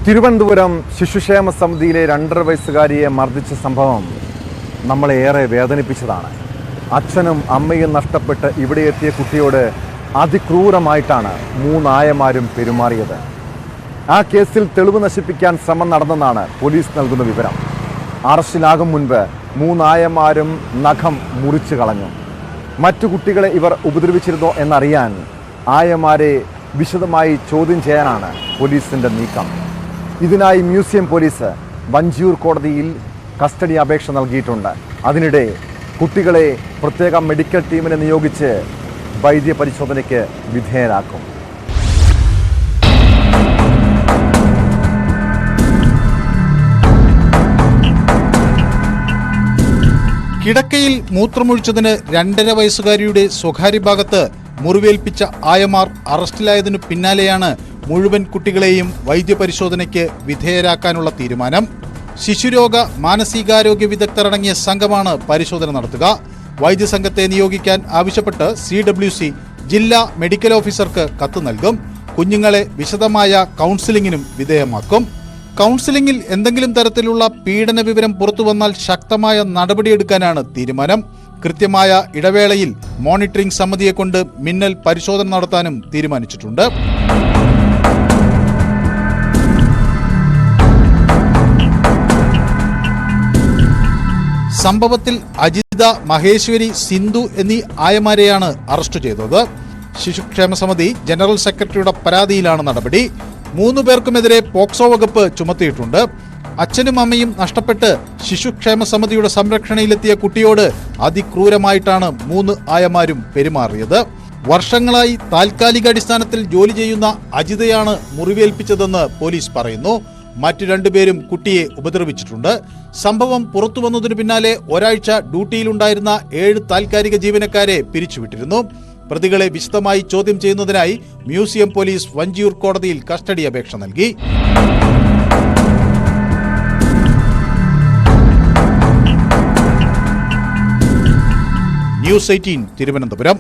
തിരുവനന്തപുരം ശിശുക്ഷേമ സമിതിയിലെ 2.5 വയസ്സുകാരിയെ മർദ്ദിച്ച സംഭവം നമ്മളെ ഏറെ വേദനിപ്പിച്ചതാണ്. അച്ഛനും അമ്മയും നഷ്ടപ്പെട്ട് ഇവിടെ എത്തിയ കുട്ടിയോട് അതിക്രൂരമായിട്ടാണ് 3 ആയമാരും പെരുമാറിയത്. ആ കേസിൽ തെളിവ് നശിപ്പിക്കാൻ ശ്രമം നടന്നെന്നാണ് പോലീസ് നൽകുന്ന വിവരം. അറസ്റ്റിലാകും മുൻപ് 3 ആയമാരും നഖം മുറിച്ചു കളഞ്ഞു. മറ്റു കുട്ടികളെ ഇവർ ഉപദ്രവിച്ചിരുന്നോ എന്നറിയാൻ ആയമാരെ വിശദമായി ചോദ്യം ചെയ്യാനാണ് പോലീസിൻ്റെ നീക്കം. ഇതിനായി മ്യൂസിയം പോലീസ് വഞ്ചിയൂർ കോടതിയിൽ കസ്റ്റഡി അപേക്ഷ നൽകിയിട്ടുണ്ട്. അതിനിടെ കുട്ടികളെ പ്രത്യേക മെഡിക്കൽ ടീമിനെ നിയോഗിച്ച് വൈദ്യപരിശോധനയ്ക്ക് വിധേയരാക്കും. കിടക്കയിൽ മൂത്രമൊഴിച്ചതിന് 2.5 വയസ്സുകാരിയുടെ സ്വകാര്യ ഭാഗത്ത് മുറിവേൽപ്പിച്ച ആയമാർ അറസ്റ്റിലായതിനു പിന്നാലെയാണ് മുഴുവൻ കുട്ടികളെയും വൈദ്യപരിശോധനയ്ക്ക് വിധേയരാക്കാനുള്ള തീരുമാനം. ശിശുരോഗ മാനസികാരോഗ്യ വിദഗ്ധരടങ്ങിയ സംഘമാണ് പരിശോധന നടത്തുക. വൈദ്യസംഘത്തെ നിയോഗിക്കാൻ ആവശ്യപ്പെട്ട് CWC ജില്ലാ മെഡിക്കൽ ഓഫീസർക്ക് കത്ത് നൽകും. കുഞ്ഞുങ്ങളെ വിശദമായ കൗൺസിലിംഗിനും വിധേയമാക്കും. കൗൺസിലിംഗിൽ എന്തെങ്കിലും തരത്തിലുള്ള പീഡന വിവരം പുറത്തുവന്നാൽ ശക്തമായ നടപടിയെടുക്കാനാണ് തീരുമാനം. കൃത്യമായ ഇടവേളയിൽ മോണിറ്ററിംഗ് സമിതിയെ കൊണ്ട് മിന്നൽ പരിശോധന നടത്താനും തീരുമാനിച്ചിട്ടുണ്ട്. സംഭവത്തിൽ അജിത, മഹേശ്വരി, സിന്ധു എന്നീ ആയമാരെയാണ് അറസ്റ്റ് ചെയ്തത്. ശിശുക്ഷേമ സമിതി ജനറൽ സെക്രട്ടറിയുടെ പരാതിയിലാണ് നടപടി. 3 പേർക്കുമെതിരെ പോക്സോ വകുപ്പ് ചുമത്തിയിട്ടുണ്ട്. അച്ഛനും അമ്മയും നഷ്ടപ്പെട്ട് ശിശുക്ഷേമ സമിതിയുടെ സംരക്ഷണയിലെത്തിയ കുട്ടിയോട് അതിക്രൂരമായിട്ടാണ് 3 ആയമാരും പെരുമാറിയത്. വർഷങ്ങളായി താൽക്കാലിക അടിസ്ഥാനത്തിൽ ജോലി ചെയ്യുന്ന അജിതയാണ് മുറിവേൽപ്പിച്ചതെന്ന് പോലീസ് പറയുന്നു. മറ്റു 2 പേരും കുട്ടിയെ ഉപദ്രവിച്ചിട്ടുണ്ട്. സംഭവം പുറത്തുവന്നതിനു പിന്നാലെ ഒരാഴ്ച ഡ്യൂട്ടിയിലുണ്ടായിരുന്ന 7 താൽക്കാലിക ജീവനക്കാരെ പിരിച്ചുവിട്ടിരുന്നു. പ്രതികളെ വിശദമായി ചോദ്യം ചെയ്യുന്നതിനായി മ്യൂസിയം പോലീസ് വഞ്ചിയൂർ കോടതിയിൽ കസ്റ്റഡി അപേക്ഷ നൽകി. ന്യൂസ് 18 തിരുവനന്തപുരം.